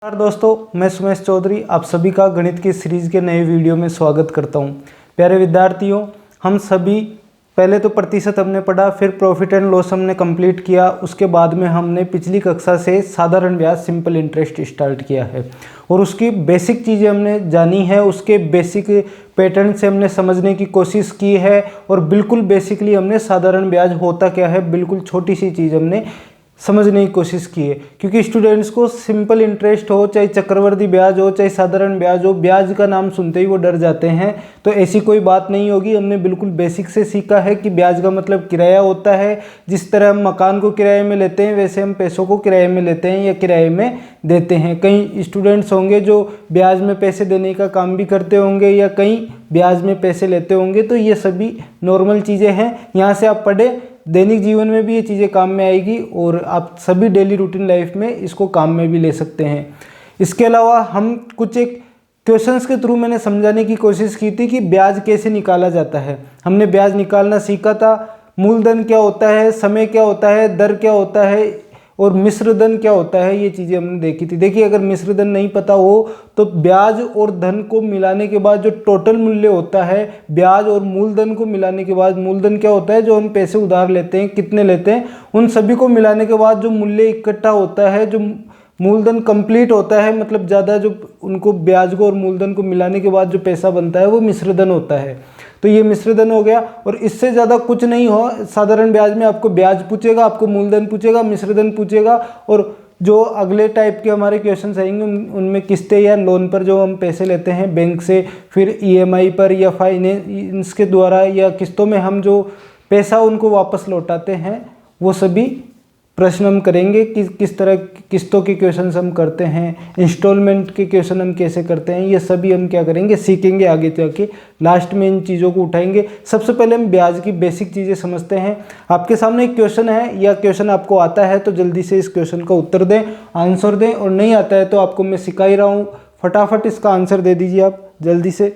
नमस्कार दोस्तों, मैं सुमेश चौधरी आप सभी का गणित की सीरीज़ के नए वीडियो में स्वागत करता हूं। प्यारे विद्यार्थियों, हम सभी पहले तो प्रतिशत हमने पढ़ा, फिर प्रॉफिट एंड लॉस हमने कंप्लीट किया। उसके बाद में हमने पिछली कक्षा से साधारण ब्याज सिंपल इंटरेस्ट स्टार्ट किया है और उसकी बेसिक चीज़ें हमने जानी है। उसके बेसिक पैटर्न से हमने समझने की कोशिश की है और बिल्कुल बेसिकली हमने साधारण ब्याज होता क्या है, बिल्कुल छोटी सी चीज़ हमने समझने की कोशिश की है। क्योंकि स्टूडेंट्स को सिंपल इंटरेस्ट हो, चाहे चक्रवर्ती ब्याज हो, चाहे साधारण ब्याज हो, ब्याज का नाम सुनते ही वो डर जाते हैं। तो ऐसी कोई बात नहीं होगी। हमने बिल्कुल बेसिक से सीखा है कि ब्याज का मतलब किराया होता है। जिस तरह हम मकान को किराए में लेते हैं, वैसे हम पैसों को किराए में लेते हैं या किराए में देते हैं। कई स्टूडेंट्स होंगे जो ब्याज में पैसे देने का काम भी करते होंगे या कई ब्याज में पैसे लेते होंगे। तो ये सभी नॉर्मल चीज़ें हैं। यहाँ से आप पढ़े, दैनिक जीवन में भी ये चीज़ें काम में आएगी और आप सभी डेली रूटीन लाइफ में इसको काम में भी ले सकते हैं। इसके अलावा हम कुछ एक क्वेश्चंस के थ्रू मैंने समझाने की कोशिश की थी कि ब्याज कैसे निकाला जाता है। हमने ब्याज निकालना सीखा था। मूलधन क्या होता है, समय क्या होता है, दर क्या होता है और मिश्र धन क्या होता है, ये चीज़ें हमने देखी थी। देखिए, अगर मिश्र धन नहीं पता हो तो ब्याज और धन को मिलाने के बाद जो टोटल मूल्य होता है, ब्याज और मूलधन को मिलाने के बाद, मूलधन क्या होता है, जो हम पैसे उधार लेते हैं, कितने लेते हैं, उन सभी को मिलाने के बाद जो मूल्य इकट्ठा होता है, जो मूलधन कंप्लीट होता है, मतलब ज़्यादा जो उनको ब्याज को और मूलधन को मिलाने के बाद जो पैसा बनता है वो मिश्र धन होता है। तो ये मिश्र धन हो गया और इससे ज़्यादा कुछ नहीं हो। साधारण ब्याज में आपको ब्याज पूछेगा, आपको मूलधन पूछेगा, मिश्र धन पूछेगा और जो अगले टाइप के हमारे क्वेश्चंस आएंगे उनमें किस्तें या लोन पर जो हम पैसे लेते हैं बैंक से, फिर ईएमआई पर या फाइनेंस के द्वारा या किस्तों में हम जो पैसा उनको वापस लौटाते हैं, वो सभी प्रश्न हम करेंगे कि किस तरह किस्तों के क्वेश्चन हम करते हैं, इंस्टॉलमेंट के क्वेश्चन हम कैसे करते हैं, ये सभी हम क्या करेंगे, सीखेंगे आगे जाके। लास्ट में इन चीज़ों को उठाएंगे। सबसे पहले हम ब्याज की बेसिक चीज़ें समझते हैं। आपके सामने एक क्वेश्चन है या क्वेश्चन आपको आता है तो जल्दी से इस क्वेश्चन का उत्तर दें, आंसर दें, और नहीं आता है तो आपको मैं सिखा ही रहा हूँ, फटाफट इसका आंसर दे दीजिए आप जल्दी से।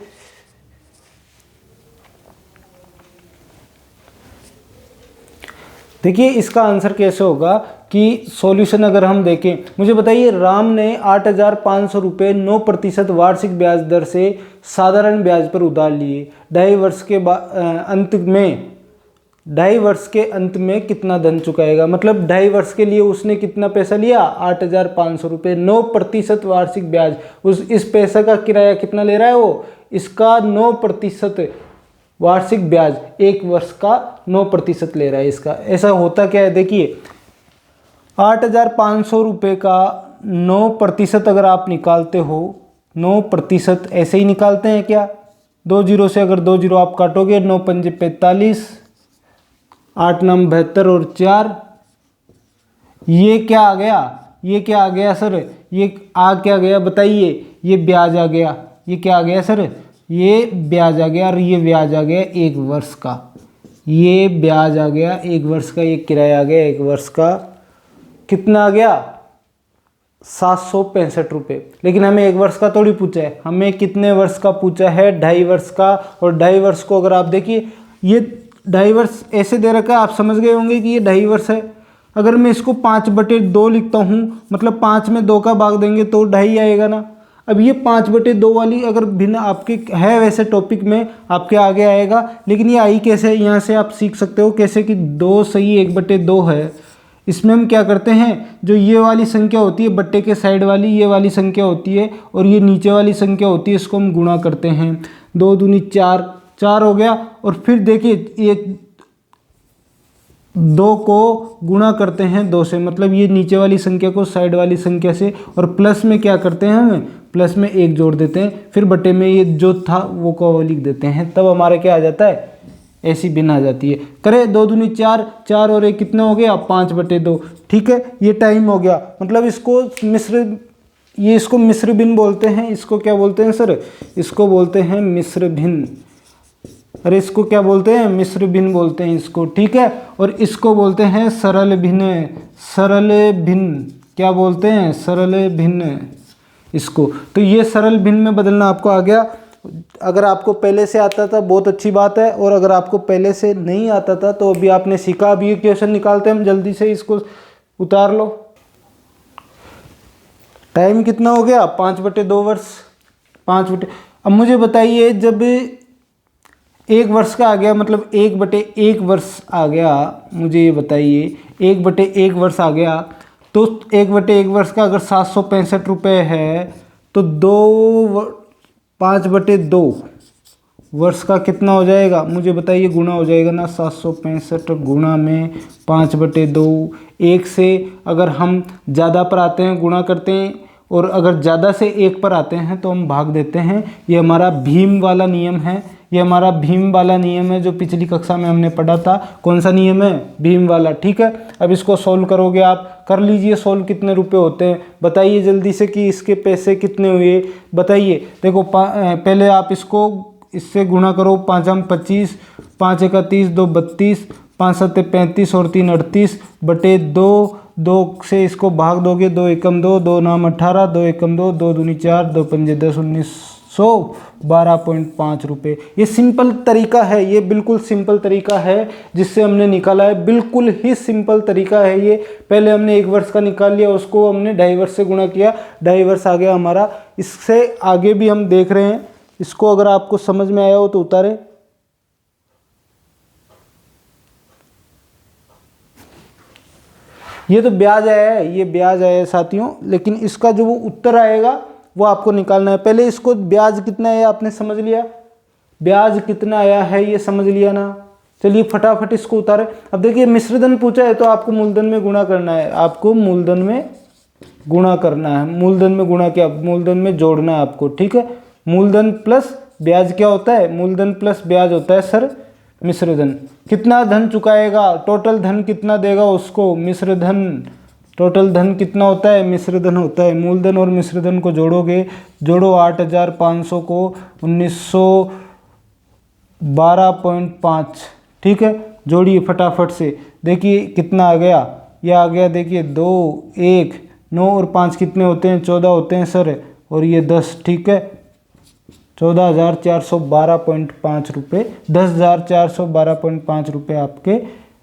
देखिए, इसका आंसर कैसे होगा कि सॉल्यूशन अगर हम देखें, मुझे बताइए, राम ने 8,500 रुपये 9% वार्षिक ब्याज दर से साधारण ब्याज पर उधार लिए। 2.5 वर्ष के अंत में कितना धन चुकाएगा। मतलब 2.5 वर्ष के लिए उसने कितना पैसा लिया, 8,500 रुपये, 9% वार्षिक ब्याज। इस पैसे का किराया कितना ले रहा है वो, इसका 9% वार्षिक ब्याज, एक वर्ष का 9% ले रहा है इसका। ऐसा होता क्या है, देखिए, 8,500 रुपये का 9% अगर आप निकालते हो, 9% ऐसे ही निकालते हैं क्या, 2 जीरो से अगर 2 जीरो आप काटोगे, 9 पंजे 45, 8 9 72 और 4, ये क्या आ गया, ये क्या आ गया सर, ये आ क्या गया बताइए, ये ब्याज आ गया। ये क्या आ गया सर, ये ब्याज आ गया और ये ब्याज आ गया 1 वर्ष का। ये ब्याज आ गया 1 वर्ष का, ये किराया आ गया 1 वर्ष का। कितना आ गया, 765 रुपये। लेकिन हमें 1 वर्ष का थोड़ी पूछा है, हमें कितने वर्ष का पूछा है, 2.5 वर्ष का। और 2.5 वर्ष को अगर आप देखिए, ये 2.5 वर्ष ऐसे दे रखा है, आप समझ गए होंगे कि ये 2.5 वर्ष है। अगर मैं इसको 5/2 लिखता हूँ, मतलब 5 में 2 का भाग देंगे तो 2.5 आएगा ना। अब ये 5/2 वाली अगर भिन्न आपके है, वैसे टॉपिक में आपके आगे आएगा, लेकिन ये आई कैसे है, यहाँ से आप सीख सकते हो कैसे कि 2 सही 1/2 है। इसमें हम क्या करते हैं, जो ये वाली संख्या होती है बट्टे के साइड वाली, ये वाली संख्या होती है और ये नीचे वाली संख्या होती है, इसको हम गुणा करते हैं। 2 दूनी 4, 4 हो गया। और फिर देखिए, ये 2 को गुणा करते हैं 2 से, मतलब ये नीचे वाली संख्या को साइड वाली संख्या से, और प्लस में क्या करते हैं, हम प्लस में 1 जोड़ देते हैं, फिर बटे में ये जो था वो को लिख देते हैं, तब हमारा क्या आ जाता है, ऐसी भिन्न आ जाती है। करें, 2 दूनी 4, 4 और 1 कितना हो गया, 5/2। ठीक है, ये टाइम हो गया। मतलब इसको इसको मिश्र भिन्न बोलते हैं। इसको क्या बोलते हैं सर, इसको बोलते हैं मिश्र भिन्न। अरे इसको क्या बोलते हैं, मिश्र भिन्न बोलते हैं इसको। ठीक है, और इसको बोलते हैं सरल भिन्न। सरल भिन्न क्या बोलते हैं, सरल भिन्न इसको। तो ये सरल भिन्न में बदलना आपको आ गया। अगर आपको पहले से आता था बहुत अच्छी बात है, और अगर आपको पहले से नहीं आता था तो अभी आपने सीखा। अभी ये क्वेश्चन निकालते हैं हम, जल्दी से इसको उतार लो। टाइम कितना हो गया 5/2 वर्ष, 5/। अब मुझे बताइए जब 1 वर्ष का आ गया, मतलब 1/1 वर्ष आ गया, मुझे ये बताइए 1/1 वर्ष आ गया, तो 1/1 वर्ष का अगर 765 रुपये है तो 5/2 वर्ष का कितना हो जाएगा मुझे बताइए, गुना हो जाएगा ना, 765 गुणा में 5/2। एक से अगर हम ज़्यादा पर आते हैं गुणा करते हैं, और अगर ज़्यादा से 1 पर आते हैं तो हम भाग देते हैं। ये हमारा भीम वाला नियम है, ये हमारा भीम वाला नियम है जो पिछली कक्षा में हमने पढ़ा था। कौन सा नियम है? भीम वाला। ठीक है, अब इसको सॉल्व करोगे आप, कर लीजिए सॉल्व। कितने रुपए होते हैं बताइए जल्दी से कि इसके पैसे कितने हुए बताइए। देखो पहले आप इसको इससे गुणा करो, 5 हम 25, 5 1 30, 2 32, 5 7 35 और 3 38/2। 2 से इसको भाग दोगे, 2 एकम 2, 2 नाम 18, 2 एकम 2, 2 दूनी 4, 2 पंजे 10, 1912.5 रुपये। ये सिंपल तरीका है, ये बिल्कुल सिंपल तरीका है जिससे हमने निकाला है, बिल्कुल ही सिंपल तरीका है ये। पहले हमने 1 वर्ष का निकाल लिया, उसको हमने 2.5 वर्ष से गुणा किया, 2.5 वर्ष आ गया हमारा। इससे आगे भी हम देख रहे हैं, इसको अगर आपको समझ में आया हो तो उतारे। ये तो ब्याज आया है, ये ब्याज आया है साथियों, लेकिन इसका जो वो उत्तर आएगा वो आपको निकालना है। पहले इसको ब्याज कितना है आपने समझ लिया, ब्याज कितना आया है ये समझ लिया ना। चलिए फटाफट इसको उतारे। अब देखिए मिश्रधन पूछा है तो आपको मूलधन में गुणा करना है, आपको मूलधन में गुणा करना है। मूलधन में गुणा क्या, मूलधन में जोड़ना है आपको। ठीक है, मूलधन प्लस ब्याज क्या होता है, मूलधन प्लस ब्याज होता है सर मिश्रधन। कितना धन चुकाएगा, टोटल धन कितना देगा उसको, मिश्रधन। टोटल धन कितना होता है, मिश्रधन होता है। मूलधन और मिश्रधन को जोड़ोगे, जोड़ो 8500 को 1912.5। ठीक है, जोड़िए फटाफट से, देखिए कितना आ गया, यह आ गया देखिए 2 1 9 और 5 कितने होते हैं, 14 होते हैं सर, और ये 10। ठीक है, 14,412.5 रुपये, 10,412.5 रुपये आपके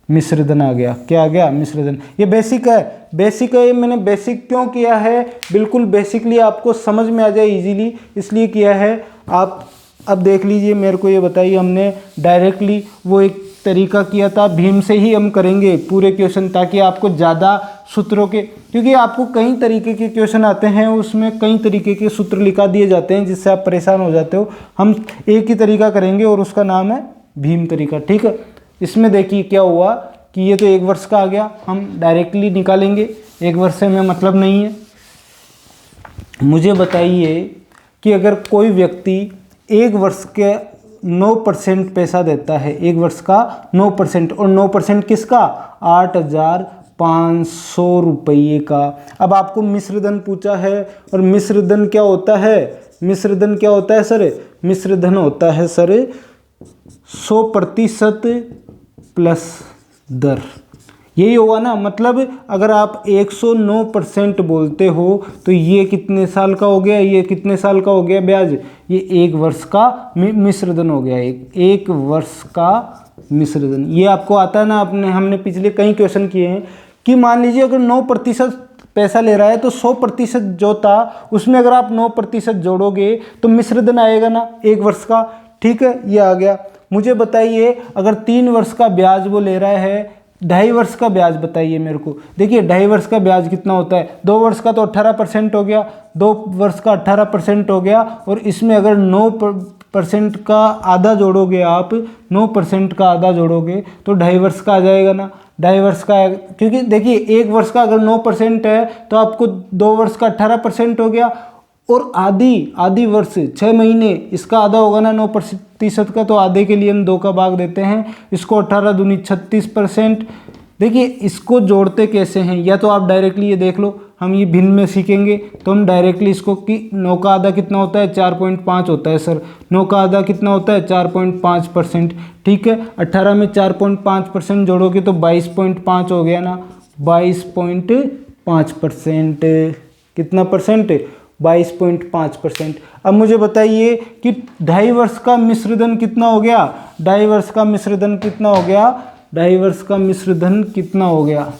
मिश्रधन आ गया। क्या आ गया, मिश्रधन। ये बेसिक है, बेसिक है। ये मैंने बेसिक क्यों किया है, बिल्कुल बेसिकली आपको समझ में आ जाए इजीली, इसलिए किया है। आप अब देख लीजिए, मेरे को ये बताइए, हमने डायरेक्टली वो एक तरीका किया था, भीम से ही हम करेंगे पूरे क्वेश्चन, ताकि आपको ज़्यादा सूत्रों के, क्योंकि आपको कई तरीके के क्वेश्चन आते हैं, उसमें कई तरीके के सूत्र लिखा दिए जाते हैं जिससे आप परेशान हो जाते हो। हम एक ही तरीका करेंगे और उसका नाम है भीम तरीका। ठीक है, इसमें देखिए क्या हुआ कि ये तो 1 वर्ष का आ गया, हम डायरेक्टली निकालेंगे, 1 वर्ष से हमें मतलब नहीं है। मुझे बताइए कि अगर कोई व्यक्ति 1 वर्ष के 9% पैसा देता है, 1 वर्ष का 9%, और 9% किसका, 8,500 रुपये का। अब आपको मिश्रधन पूछा है, और मिश्रधन क्या होता है, मिश्रधन क्या होता है सर, मिश्रधन होता है सर 100% प्लस दर। यही होगा ना, मतलब अगर आप 109% बोलते हो तो ये कितने साल का हो गया, ये कितने साल का हो गया ब्याज, ये 1 वर्ष का मिश्रधन हो गया, एक वर्ष का मिश्रधन। ये आपको आता है ना, हमने पिछले कई क्वेश्चन किए हैं कि मान लीजिए अगर 9% पैसा ले रहा है तो 100% जो था उसमें अगर आप 9% जोड़ोगे तो मिश्रधन आएगा ना 1 वर्ष का। ठीक है, ये आ गया। मुझे बताइए अगर 3 वर्ष का ब्याज वो ले रहा है, 2.5 वर्ष का ब्याज बताइए मेरे को। देखिए 2.5 वर्ष का ब्याज कितना होता है, 2 वर्ष का तो 18% हो गया, 2 वर्ष का 18% हो गया, और इसमें अगर 9% का आधा जोड़ोगे आप, 9% का आधा जोड़ोगे तो 2.5 वर्ष का आ जाएगा ना, 2.5 वर्ष का। क्योंकि देखिए 1 वर्ष का अगर 9% है तो आपको 2 वर्ष का 18% हो गया, और आधी वर्ष 6 महीने, इसका आधा होगा ना 9% का, तो आधे के लिए हम 2 का भाग देते हैं। इसको 18 दूनी 36%। देखिए इसको जोड़ते कैसे हैं, या तो आप डायरेक्टली ये देख लो, हम ये भिन्न में सीखेंगे तो हम डायरेक्टली इसको कि 9 का आधा कितना होता है, 4.5 होता है सर। 9 का आधा कितना होता है, 4.5%। ठीक है, 18 में 4.5% जोड़ोगे तो 22.5 हो गया ना, 22.5%। कितना परसेंट, 22.5%। अब मुझे बताइए कि 2.5 वर्ष का मिश्रधन कितना हो गया, 2.5 वर्ष का मिश्रधन कितना हो गया, 2.5 वर्ष का मिश्रधन कितना हो गया,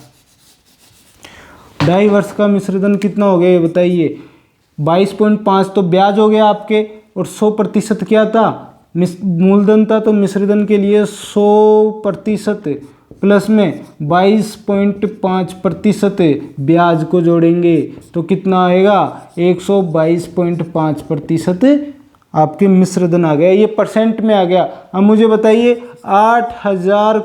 ढाई वर्ष का मिश्रधन कितना हो गया ये बताइए। 22.5 तो ब्याज हो गया आपके, और 100% क्या था, मूलधन था। तो मिश्रधन के लिए 100% प्लस में 22.5% ब्याज को जोड़ेंगे तो कितना आएगा, 122.5% आपके मिश्रधन आ गया। ये परसेंट में आ गया। अब मुझे बताइए 8,000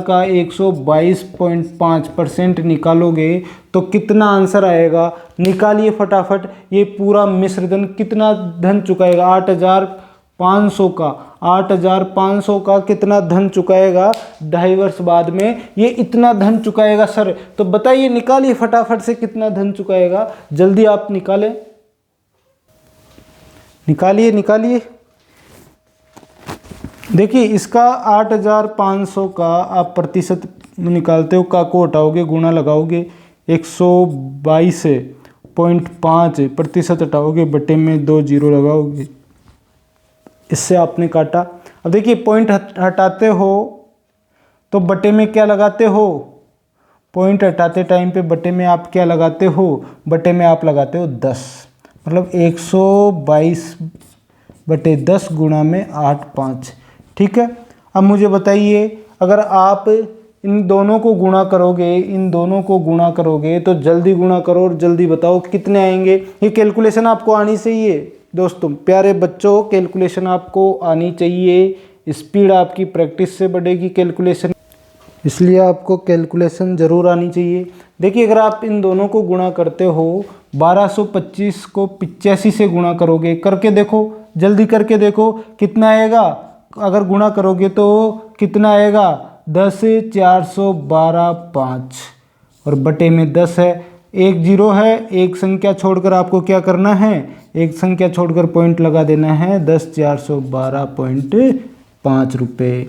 का 122.5% निकालोगे तो कितना आंसर आएगा, निकालिए फटाफट। ये पूरा मिश्रधन कितना धन चुकाएगा, 8,500 का कितना धन चुकाएगा 2.5 वर्ष बाद में, ये इतना धन चुकाएगा सर। तो बताइए, निकालिए फटाफट से कितना धन चुकाएगा, जल्दी आप निकालें, निकालिए। देखिए इसका 8,500 का आप प्रतिशत निकालते हो, का को हटाओगे, गुणा लगाओगे, 122.5% हटाओगे, बटे में 2 जीरो लगाओगे, इससे आपने काटा। अब देखिए पॉइंट हटाते हो तो बटे में क्या लगाते हो, पॉइंट हटाते टाइम पे बटे में आप क्या लगाते हो, बटे में आप लगाते हो 10, मतलब 122/10 गुणा में 8,500। ठीक है। अब मुझे बताइए, अगर आप इन दोनों को गुणा करोगे, तो जल्दी गुणा करो और जल्दी बताओ कितने आएंगे। ये कैलकुलेशन आपको आनी चाहिए दोस्तों, प्यारे बच्चों, कैलकुलेशन आपको आनी चाहिए। स्पीड आपकी प्रैक्टिस से बढ़ेगी कैलकुलेशन, इसलिए आपको कैलकुलेशन ज़रूर आनी चाहिए। देखिए अगर आप इन दोनों को गुणा करते हो, 1225 को 85 से गुणा करोगे, करके देखो, जल्दी करके देखो कितना आएगा। अगर गुणा करोगे तो कितना आएगा, 10,412.5 और बटे में 10 है, एक जीरो है, एक संख्या छोड़कर आपको क्या करना है, एक संख्या छोड़कर पॉइंट लगा देना है, 10,412.5 रुपये।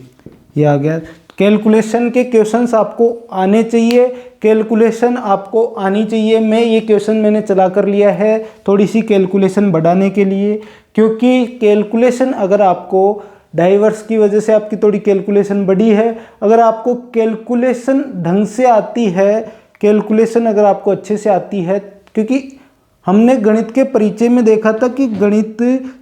ये आ गया। कैलकुलेशन के क्वेश्चंस आपको आने चाहिए, कैलकुलेशन आपको आनी चाहिए। ये क्वेश्चन मैंने चला कर लिया है थोड़ी सी कैलकुलेशन बढ़ाने के लिए, क्योंकि कैलकुलेशन अगर आपको 2.5 वर्ष की वजह से आपकी थोड़ी कैलकुलेशन बढ़ी है। अगर आपको कैलकुलेशन ढंग से आती है, कैलकुलेशन अगर आपको अच्छे से आती है, क्योंकि हमने गणित के परिचय में देखा था कि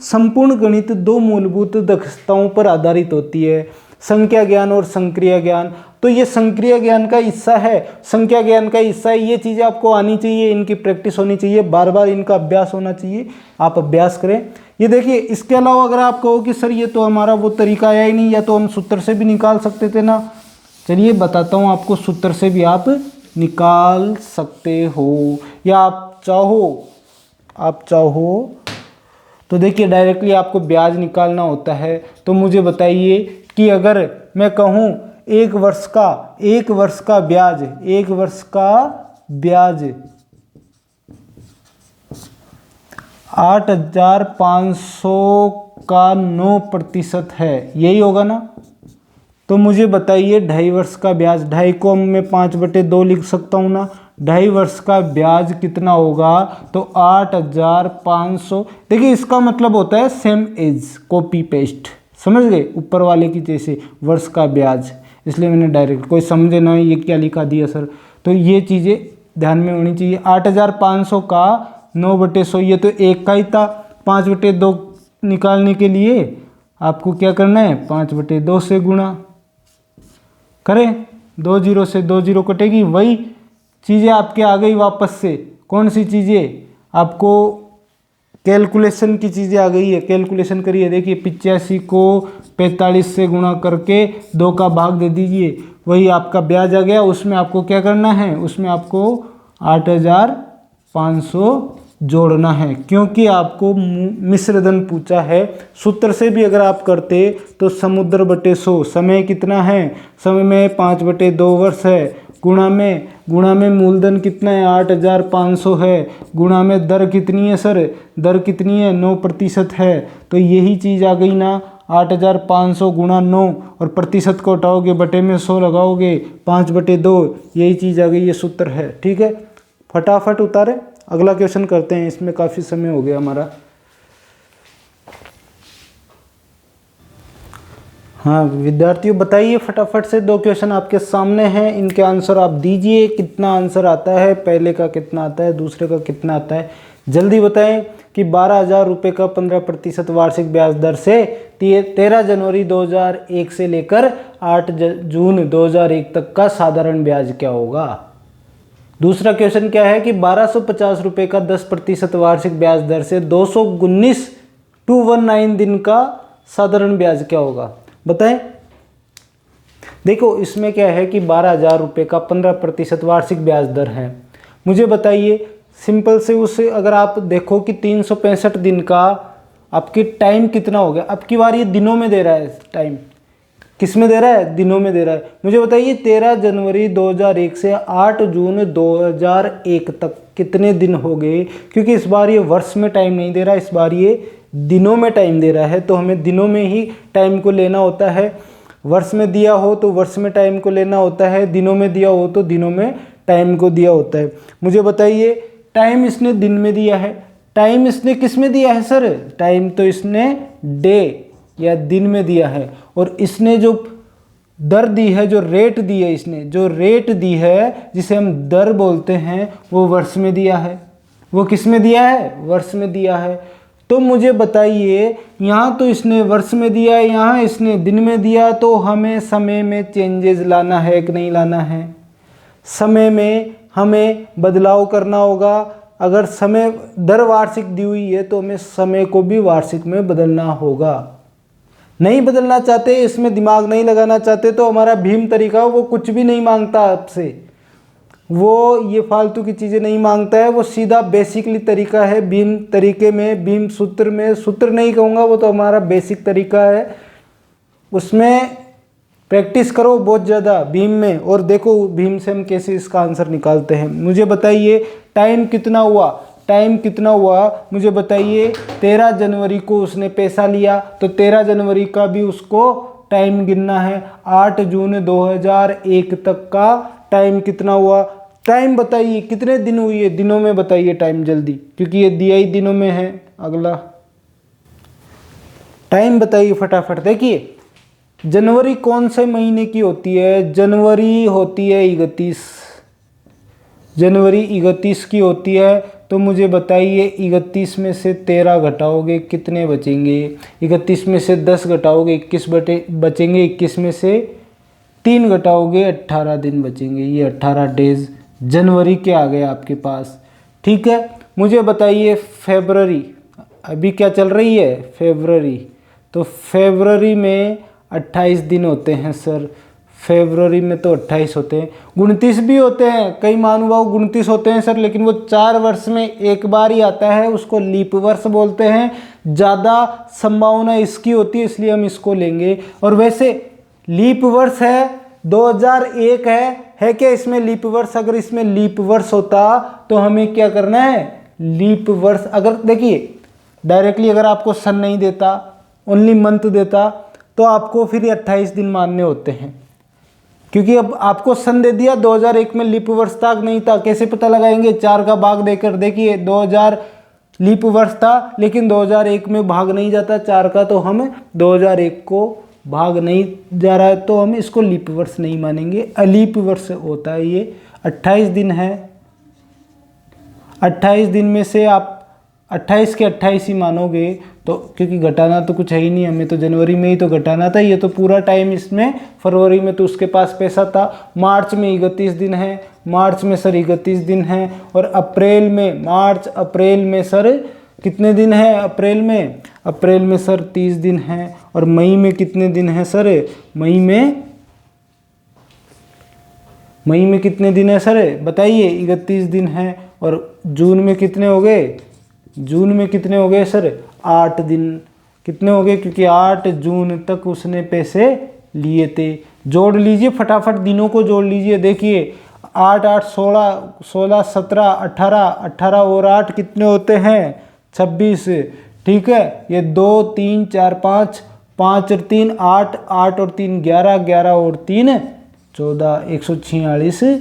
संपूर्ण गणित 2 मूलभूत दक्षताओं पर आधारित होती है, संख्या ज्ञान और संक्रिया ज्ञान। तो ये संक्रिया ज्ञान का हिस्सा है, संख्या ज्ञान का हिस्सा है। ये चीज़ें आपको आनी चाहिए, इनकी प्रैक्टिस होनी चाहिए, बार बार इनका अभ्यास होना चाहिए। आप अभ्यास करें। ये देखिए, इसके अलावा अगर आप कहो कि सर ये तो हमारा वो तरीका आया ही नहीं, या तो हम सूत्र से भी निकाल सकते थे ना, चलिए बताता हूँ आपको, सूत्र से भी आप निकाल सकते हो, या आप चाहो तो देखिए डायरेक्टली आपको ब्याज निकालना होता है। तो मुझे बताइए कि अगर मैं कहूँ 1 वर्ष का ब्याज 8,500 का 9% है, यही होगा ना। तो मुझे बताइए 2.5 वर्ष का ब्याज, 2.5 को मैं 5/2 लिख सकता हूँ ना, 2.5 वर्ष का ब्याज कितना होगा, तो 8,500। देखिए इसका मतलब होता है सेम एज, कॉपी पेस्ट, समझ गए, ऊपर वाले की जैसे वर्ष का ब्याज, इसलिए मैंने डायरेक्ट, कोई समझे ना ये क्या लिखा दिया सर। तो ये चीज़ें ध्यान में होनी चाहिए। 8,500 का 9/100, ये तो एक का ही था। 5/2 निकालने के लिए आपको क्या करना है, 5/2 से गुणा करें, 2 जीरो से 2 जीरो कटेगी, वही चीज़ें आपके आ गई वापस से। कौन सी चीज़ें, आपको कैलकुलेशन की चीज़ें आ गई है। कैलकुलेशन करिए, देखिए 85 को 45 से गुणा करके 2 का भाग दे दीजिए, वही आपका ब्याज आ गया। उसमें आपको क्या करना है, उसमें आपको 8,500 जोड़ना है, क्योंकि आपको मिश्रधन पूछा है। सूत्र से भी अगर आप करते तो समुद्र बटे 100, समय कितना है, समय में 5/2 वर्ष है, गुणा में मूलधन कितना है, 8,500 है, गुणा में दर कितनी है सर, दर कितनी है, 9% है। तो यही चीज़ आ गई ना, 8,500 गुणा 9, और प्रतिशत को हटाओगे, बटे में 100 लगाओगे, 5/2, यही चीज़ आ गई, ये सूत्र है। ठीक है, फटाफट उतारे, अगला क्वेश्चन करते हैं, इसमें काफ़ी समय हो गया हमारा। हाँ विद्यार्थियों बताइए फटाफट से, 2 क्वेश्चन आपके सामने हैं, इनके आंसर आप दीजिए। कितना आंसर आता है, पहले का कितना आता है, दूसरे का कितना आता है, जल्दी बताएं। कि 12,000 रुपये का 15% वार्षिक ब्याज दर से 13 जनवरी 2001 से लेकर 8 जून 2001 तक का साधारण ब्याज क्या होगा। दूसरा क्वेश्चन क्या है कि 1250 रुपये का 10% वार्षिक ब्याज दर से 219 दिन का साधारण ब्याज क्या होगा, बताएं। देखो इसमें क्या है कि 12,000 रुपये का 15% वार्षिक ब्याज दर है। मुझे बताइए सिंपल से, उसे अगर आप देखो कि 365 दिन का आपकी टाइम कितना हो गया। अब की बार ये दिनों में दे रहा है, टाइम किस में दे रहा है, दिनों में दे रहा है। मुझे बताइए 13 जनवरी 2001 से 8 जून 2001 तक कितने दिन हो गए, क्योंकि इस बार ये वर्ष में टाइम नहीं दे रहा, इस बार ये दिनों में टाइम दे रहा है। तो हमें दिनों में ही टाइम को लेना होता है। वर्ष में दिया हो तो वर्ष में टाइम को लेना होता है, दिनों में दिया हो तो दिनों में टाइम को दिया होता है। मुझे बताइए टाइम इसने दिन में दिया है, टाइम इसने किस में दिया है सर, टाइम तो इसने डे या दिन में दिया है। और इसने जो दर दी है, जो रेट दी है, इसने जो रेट दी है जिसे हम दर बोलते हैं, वो वर्ष में दिया है। वो किस में दिया है, वर्ष में दिया है। तो मुझे बताइए यहाँ तो इसने वर्ष में दिया है, यहाँ इसने दिन में दिया, तो हमें समय में चेंजेस लाना है कि नहीं लाना है। समय में हमें बदलाव करना होगा। अगर समय दर वार्षिक दी हुई है तो हमें समय को भी वार्षिक में बदलना होगा। नहीं बदलना चाहते, इसमें दिमाग नहीं लगाना चाहते, तो हमारा भीम तरीका वो कुछ भी नहीं मांगता आपसे, वो ये फालतू की चीज़ें नहीं मांगता है। वो सीधा बेसिकली तरीका है भीम तरीके में, भीम सूत्र में, सूत्र नहीं कहूँगा, वो तो हमारा बेसिक तरीका है। उसमें प्रैक्टिस करो बहुत ज़्यादा भीम में, और देखो भीम से हम कैसे इसका आंसर निकालते हैं। मुझे बताइए टाइम कितना हुआ, टाइम कितना हुआ मुझे बताइए। 13 जनवरी को उसने पैसा लिया, तो 13 जनवरी का भी उसको टाइम गिनना है। 8 जून 2001 तक का टाइम कितना हुआ, टाइम बताइए कितने दिन हुई है, दिनों में बताइए टाइम जल्दी, क्योंकि ये दिया ही दिनों में है। अगला टाइम बताइए फटाफट। देखिए जनवरी कौन से महीने की होती है, जनवरी होती है 31, जनवरी 31 की होती है। तो मुझे बताइए 31 में से 13 घटाओगे कितने बचेंगे, 31 में से 10 घटाओगे 21 बचेंगे, 21 में से 3 घटाओगे 18 दिन बचेंगे। ये 18 डेज जनवरी के आ गए आपके पास, ठीक है। मुझे बताइए फरवरी, अभी क्या चल रही है, फरवरी, तो फरवरी में 28 दिन होते हैं सर, फरवरी में तो 28 होते हैं, 29 भी होते हैं, कई महानुभाव 29 होते हैं सर, लेकिन वो 4 वर्ष में एक बार ही आता है, उसको लीप वर्ष बोलते हैं। ज़्यादा संभावना इसकी होती है, इसलिए हम इसको लेंगे। और वैसे लीप वर्ष है 2001 है क्या इसमें लीप वर्ष? अगर इसमें लीप वर्ष होता तो हमें क्या करना है, लीप वर्ष। अगर देखिए डायरेक्टली अगर आपको सन नहीं देता, ओनली मंथ देता, तो आपको फिर 28 दिन मानने होते हैं, क्योंकि अब आपको सन दे दिया। 2001 में लीप वर्ष था नहीं था, कैसे पता लगाएंगे, 4 का भाग देकर। देखिए 2000 लीप वर्ष था, लेकिन 2001 में भाग नहीं जाता 4 का, तो हम 2001 को भाग नहीं जा रहा है, तो हम इसको लीप वर्ष नहीं मानेंगे, अलीप वर्ष होता है ये। 28 दिन है, 28 दिन में से आप 28 के 28 ही मानोगे, तो क्योंकि घटाना तो कुछ है ही नहीं, हमें तो जनवरी में ही तो घटाना था। ये तो पूरा टाइम इसमें, फरवरी में तो उसके पास पैसा था। मार्च में 31 दिन है, मार्च में सर 31 दिन है। और अप्रैल में, मार्च अप्रैल में सर कितने दिन है, अप्रैल में सर 30 दिन है। और मई में कितने दिन है सर, मई में कितने दिन है सर बताइए, 31 दिन है। और जून में कितने हो गए, जून में कितने हो गए सर, 8 दिन। कितने हो गए, क्योंकि 8 जून तक उसने पैसे लिए थे। जोड़ लीजिए फटाफट, दिनों को जोड़ लीजिए। देखिए 8 8 16 16 17 18 18 और 8 कितने होते हैं, 26, ठीक है। ये 2 3 4 5 5 और 3 8 8 और 3 11 11 और 3 14, 146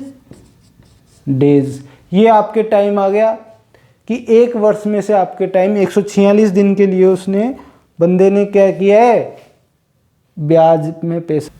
डेज। ये आपके टाइम आ गया कि एक वर्ष में से आपके टाइम 146 दिन के लिए उसने, बंदे ने क्या किया है, ब्याज में पैसा।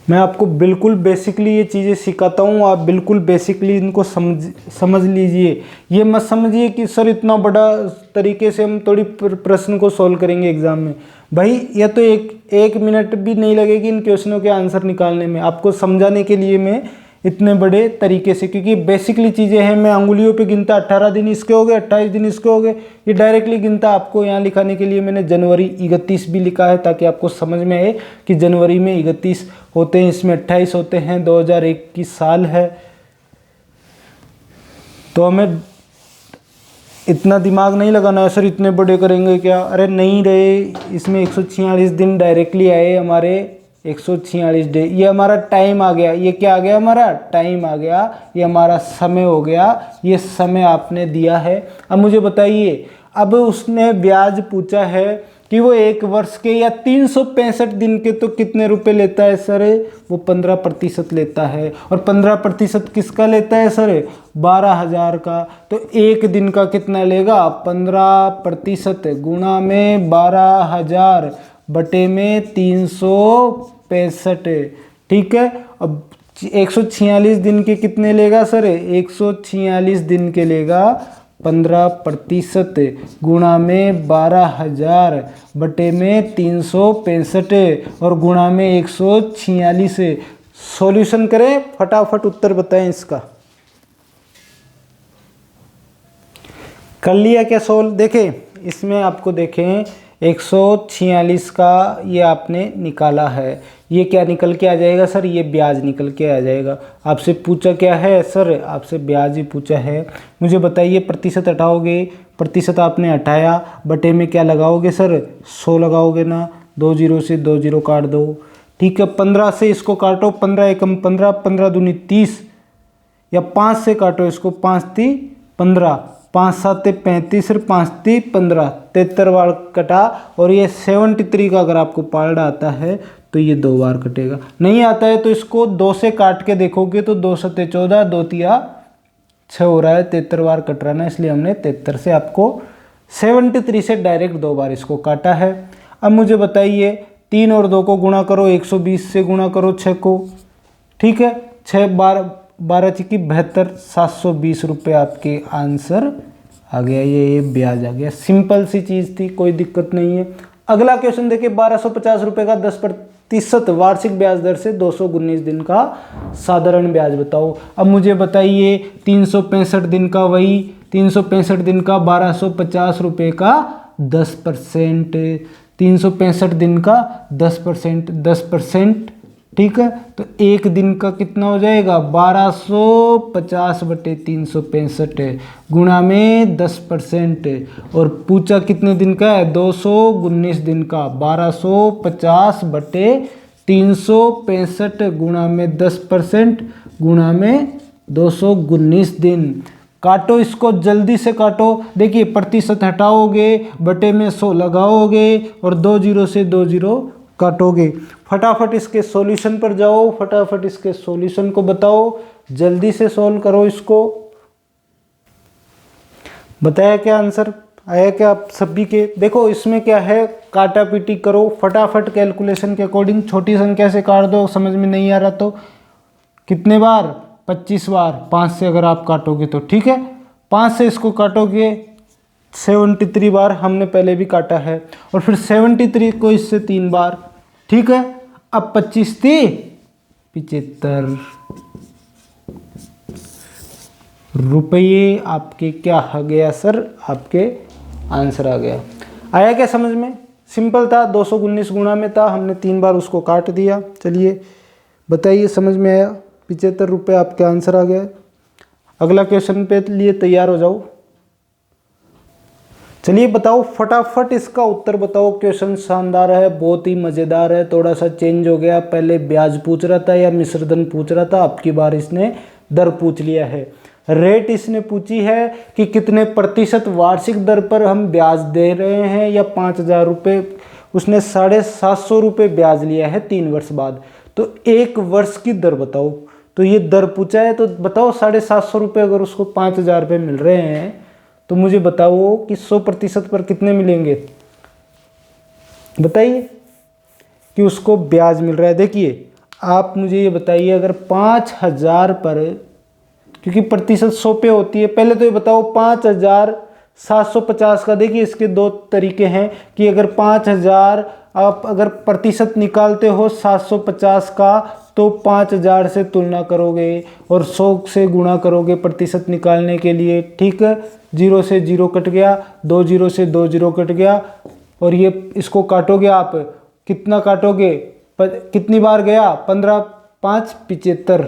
मैं आपको बिल्कुल बेसिकली ये चीज़ें सिखाता हूँ, आप बिल्कुल बेसिकली इनको समझ लीजिए। ये मत समझिए कि सर इतना बड़ा तरीके से हम थोड़ी प्रश्न को सॉल्व करेंगे एग्जाम में। भाई ये तो एक मिनट भी नहीं लगेगी इन क्वेश्चनों के आंसर निकालने में, आपको समझाने के लिए मैं इतने बड़े तरीके से, क्योंकि बेसिकली चीज़ें हैं। मैं अंगुलियों पे गिनता 18 दिन इसके हो गए, 28 दिन इसके हो गए, ये डायरेक्टली गिनता आपको यहाँ लिखाने के लिए मैंने जनवरी 31 भी लिखा है, ताकि आपको समझ में आए कि जनवरी में 31 होते हैं, इसमें 28 होते हैं, 2021 साल है। तो हमें इतना दिमाग नहीं लगाना है सर इतने बड़े करेंगे क्या, अरे नहीं रहे। इसमें 146 दिन डायरेक्टली आए हमारे, 146 डे। ये हमारा टाइम आ गया, ये क्या आ गया, हमारा टाइम आ गया, ये हमारा समय हो गया, ये समय आपने दिया है। अब मुझे बताइए, अब उसने ब्याज पूछा है कि वो 1 वर्ष के या 365 दिन के तो कितने रुपए लेता है सर, वो 15% लेता है। और 15% किसका लेता है सर, 12,000 का। तो 1 दिन का कितना लेगा, 15% गुणा में 12,000 बटे में 365। ठीक है, अब 146 दिन के कितने लेगा सर, 146 दिन के लेगा 15% गुणा में 12,000 बटे में 365 और गुणा में 146। सॉल्यूशन करें, फटाफट उत्तर बताएं इसका। कर लिया क्या सोल्व? देखें इसमें आपको देखें 146 का ये आपने निकाला है, ये क्या निकल के आ जाएगा सर, ये ब्याज निकल के आ जाएगा। आपसे पूछा क्या है सर, आपसे ब्याज ही पूछा है। मुझे बताइए प्रतिशत हटाओगे, प्रतिशत आपने हटाया, बटे में क्या लगाओगे सर, 100 लगाओगे ना, 2 जीरो से 2 जीरो काट दो। ठीक है, 15 से इसको काटो, 15 एकम 15, 15 दूनी 30, या 5 से काटो इसको, 5 ती 15, 5 7 35 और 5 ती 15, 73 बार कटा। और ये 73 का अगर आपको पार्ट आता है तो ये 2 बार कटेगा, नहीं आता है तो इसको 2 से काट के देखोगे तो 2 7 14, 2 तिया 6 हो रहा है, 73 बार कट रहा ना, इसलिए हमने 73 से आपको 73 से डायरेक्ट 2 बार इसको काटा है। अब मुझे बताइए 3 और 2 को गुणा करो, 120 से गुणा करो 6 को। ठीक है, 6 बार 12 चिकी 72, 720 रुपये आपके आंसर आ गया। ये ब्याज आ गया, सिंपल सी चीज़ थी, कोई दिक्कत नहीं है। अगला क्वेश्चन देखिए, 1250 रुपये का 10% वार्षिक ब्याज दर से 219 दिन का साधारण ब्याज बताओ। अब मुझे बताइए 365 दिन का, वही 365 दिन का 1250 रुपये का 10%, 365 दिन का 10%, 10%। ठीक है, तो 1 दिन का कितना हो जाएगा, 1250 बटे 365 गुणा में 10%। और पूछा कितने दिन का है, 219 दिन का, 1250 बटे 365 गुणा में 10% गुणा में 219 दिन। काटो इसको, जल्दी से काटो। देखिए प्रतिशत हटाओगे, बटे में 100 लगाओगे और 2 जीरो से 2 जीरो काटोगे। फटाफट इसके सॉल्यूशन पर जाओ, फटाफट इसके सॉल्यूशन को बताओ, जल्दी से सॉल्व करो इसको। बताया क्या आंसर आया क्या आप सभी के? देखो इसमें क्या है, काटा पीटी करो फटाफट कैलकुलेशन के अकॉर्डिंग। छोटी संख्या से काट दो, समझ में नहीं आ रहा तो कितने बार, 25 बार, 5 से अगर आप काटोगे तो। ठीक है, 5 से इसको काटोगे 73 बार, हमने पहले भी काटा है, और फिर 73 को इससे 3 बार। ठीक है, अब 25 थी 75 रुपये आपके क्या आ गया सर, आपके आंसर आ गया। आया क्या समझ में? सिंपल था, 219 गुणा में था, हमने 3 बार उसको काट दिया। चलिए बताइए समझ में आया, 75 रुपये आपके आंसर आ गया। अगला क्वेश्चन पे लिए तैयार हो जाओ। चलिए बताओ फटाफट इसका उत्तर बताओ। क्वेश्चन शानदार है, बहुत ही मज़ेदार है, थोड़ा सा चेंज हो गया, पहले ब्याज पूछ रहा था या मिश्रधन पूछ रहा था, अब की बार इसने दर पूछ लिया है। रेट इसने पूछी है कि कितने प्रतिशत वार्षिक दर पर हम ब्याज दे रहे हैं, या 5,000 रुपये। उसने 750 रुपये ब्याज लिया है 3 वर्ष बाद, तो 1 वर्ष की दर बताओ। तो ये दर पूछा है, तो बताओ 750 रुपये अगर उसको 5,000 रुपये मिल रहे हैं तो मुझे बताओ कि 100% पर कितने मिलेंगे, बताइए। कि उसको ब्याज मिल रहा है। देखिए आप मुझे ये बताइए, अगर 5,000 पर, क्योंकि प्रतिशत 100 पे होती है, पहले तो ये बताओ 5,750 का, देखिए इसके दो तरीके हैं कि अगर 5,000 आप अगर प्रतिशत निकालते हो 750 का तो 5,000 से तुलना करोगे और 100 से गुणा करोगे प्रतिशत निकालने के लिए, ठीक है। 0 से 0 कट गया, 2 0 से 2 0 कट गया, और ये इसको काटोगे आप, कितना काटोगे, कितनी बार गया, 15 5 75,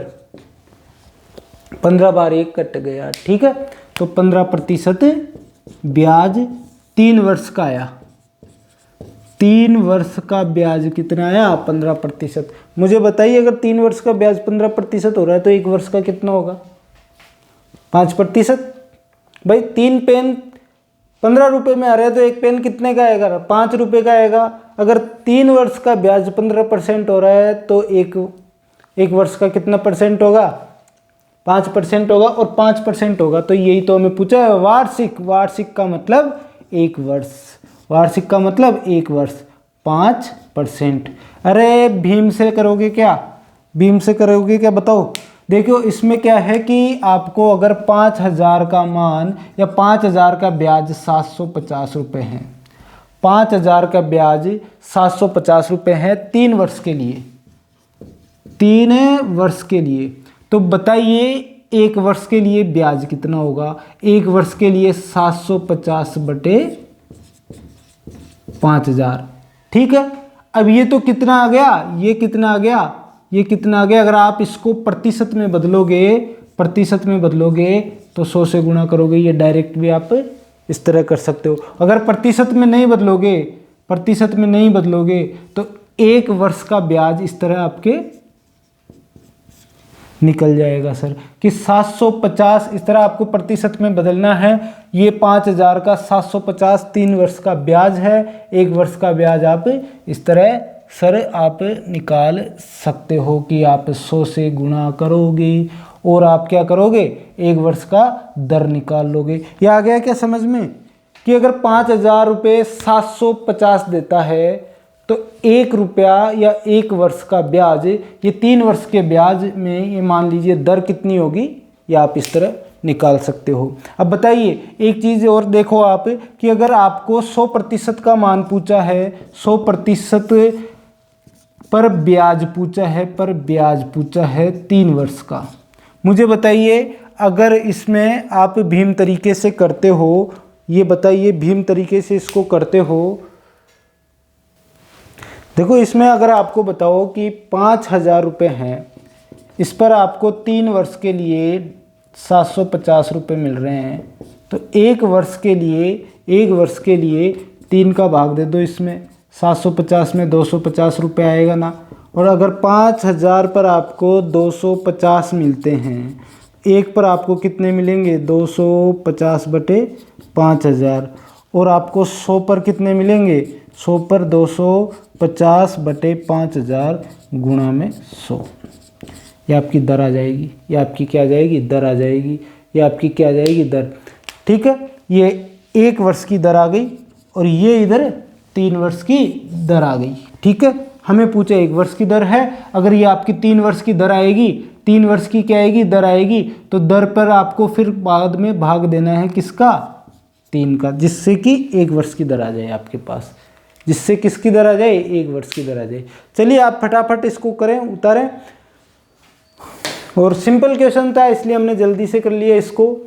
15 बार 1 कट गया, ठीक है। तो 15% ब्याज 3 वर्ष का आया। 3 वर्ष का ब्याज कितना आया, 15%। मुझे बताइए अगर 3 वर्ष का ब्याज 15% हो रहा है तो 1 वर्ष का कितना होगा, 5%। भाई 3 पेन 15 रुपये में आ रहा है तो एक पेन कितने का आएगा, 5 रुपये का आएगा। अगर 3 वर्ष का ब्याज 15% हो रहा है तो एक वर्ष का कितना परसेंट होगा, 5% होगा, और 5% होगा तो यही तो हमें पूछा है, वार्षिक। वार्षिक का मतलब 1 वर्ष, वार्षिक का मतलब 1 वर्ष, 5%। अरे भीम से करोगे क्या, भीम से करोगे क्या बताओ। देखो इसमें क्या है कि आपको अगर 5,000 का मान या 5,000 का ब्याज 750 रुपये है, 5,000 का ब्याज 750 रुपये है 3 वर्ष के लिए, 3 वर्ष के लिए। तो बताइए 1 वर्ष के लिए ब्याज कितना होगा, 1 वर्ष के लिए 750 बटे 5,000, ठीक है। अब ये तो कितना आ गया, ये कितना आ गया, ये कितना आ गया। अगर आप इसको प्रतिशत में बदलोगे, प्रतिशत में बदलोगे तो 100 से गुणा करोगे, ये डायरेक्ट भी आप इस तरह कर सकते हो। अगर प्रतिशत में नहीं बदलोगे, प्रतिशत में नहीं बदलोगे तो 1 वर्ष का ब्याज इस तरह आपके निकल जाएगा सर कि 750, इस तरह आपको प्रतिशत में बदलना है। ये 5,000 का 750 3 वर्ष का ब्याज है, 1 वर्ष का ब्याज आप इस तरह सर आप निकाल सकते हो कि आप 100 से गुणा करोगे और आप क्या करोगे, 1 वर्ष का दर निकाल लोगे। ये आ गया क्या समझ में कि अगर 5,000 रुपये 750 देता है तो 1 रुपया या 1 वर्ष का ब्याज, ये 3 वर्ष के ब्याज में ये मान लीजिए दर कितनी होगी, ये आप इस तरह निकाल सकते हो। अब बताइए एक चीज़ और देखो आप कि अगर आपको 100% का मान पूछा है, 100% पर ब्याज पूछा है, पर ब्याज पूछा है 3 वर्ष का, मुझे बताइए अगर इसमें आप भीम तरीके से करते हो, ये बताइए भीम तरीके से इसको करते हो। देखो इसमें अगर आपको बताओ कि 5,000 रुपये हैं, इस पर आपको 3 वर्ष के लिए 750 रुपये मिल रहे हैं, तो 1 वर्ष के लिए, 1 वर्ष के लिए 3 का भाग दे दो इसमें, 750 में 250 रुपये आएगा ना। और अगर 5,000 पर आपको 250 मिलते हैं, 1 पर आपको कितने मिलेंगे, 250 बटे 5,000, और आपको 100 पर कितने मिलेंगे, 100 पर 250 बटे 5,000 गुणा में 100, ये आपकी दर आ जाएगी। ये आपकी क्या आ जाएगी, दर आ जाएगी। ये आपकी क्या आ जाएगी, दर, ठीक है। ये 1 वर्ष की दर आ गई और ये इधर 3 वर्ष की दर आ गई, ठीक है। हमें पूछा 1 वर्ष की दर है, अगर ये आपकी 3 वर्ष की दर आएगी, 3 वर्ष की क्या आएगी, दर आएगी, तो दर पर आपको फिर बाद में भाग देना है किसका, 3 का, जिससे कि 1 वर्ष की दर आ जाए आपके पास, जिससे किसकी दर आ जाए, 1 वर्ष की दर आ जाए। चलिए आप फटाफट इसको करें, उतारें। और सिंपल क्वेश्चन था इसलिए हमने जल्दी से कर लिया इसको।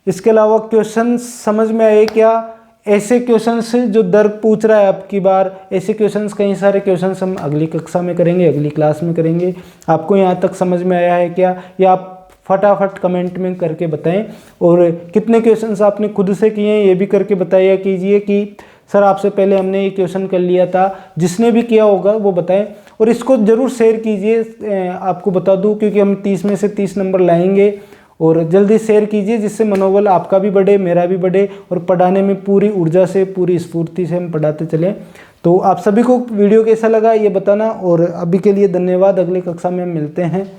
इसके अलावा क्वेश्चन समझ में आए क्या, ऐसे क्वेश्चंस जो दर पूछ रहा है आपकी बार, ऐसे क्वेश्चंस कई सारे क्वेश्चंस हम अगली कक्षा में करेंगे, अगली क्लास में करेंगे। आपको यहाँ तक समझ में आया है क्या, या आप फटाफट कमेंट में करके बताएं। और कितने क्वेश्चंस आपने खुद से किए हैं ये भी करके बताया कीजिए कि सर आपसे पहले हमने ये क्वेश्चन कर लिया था। जिसने भी किया होगा वो बताएं और इसको ज़रूर शेयर कीजिए। आपको बता दूं क्योंकि हम 30 में से 30 नंबर लाएंगे, और जल्दी शेयर कीजिए जिससे मनोबल आपका भी बढ़े, मेरा भी बढ़े, और पढ़ाने में पूरी ऊर्जा से, पूरी स्फूर्ति से हम पढ़ाते चलें। तो आप सभी को वीडियो कैसा लगा ये बताना, और अभी के लिए धन्यवाद। अगली कक्षा में हम मिलते हैं।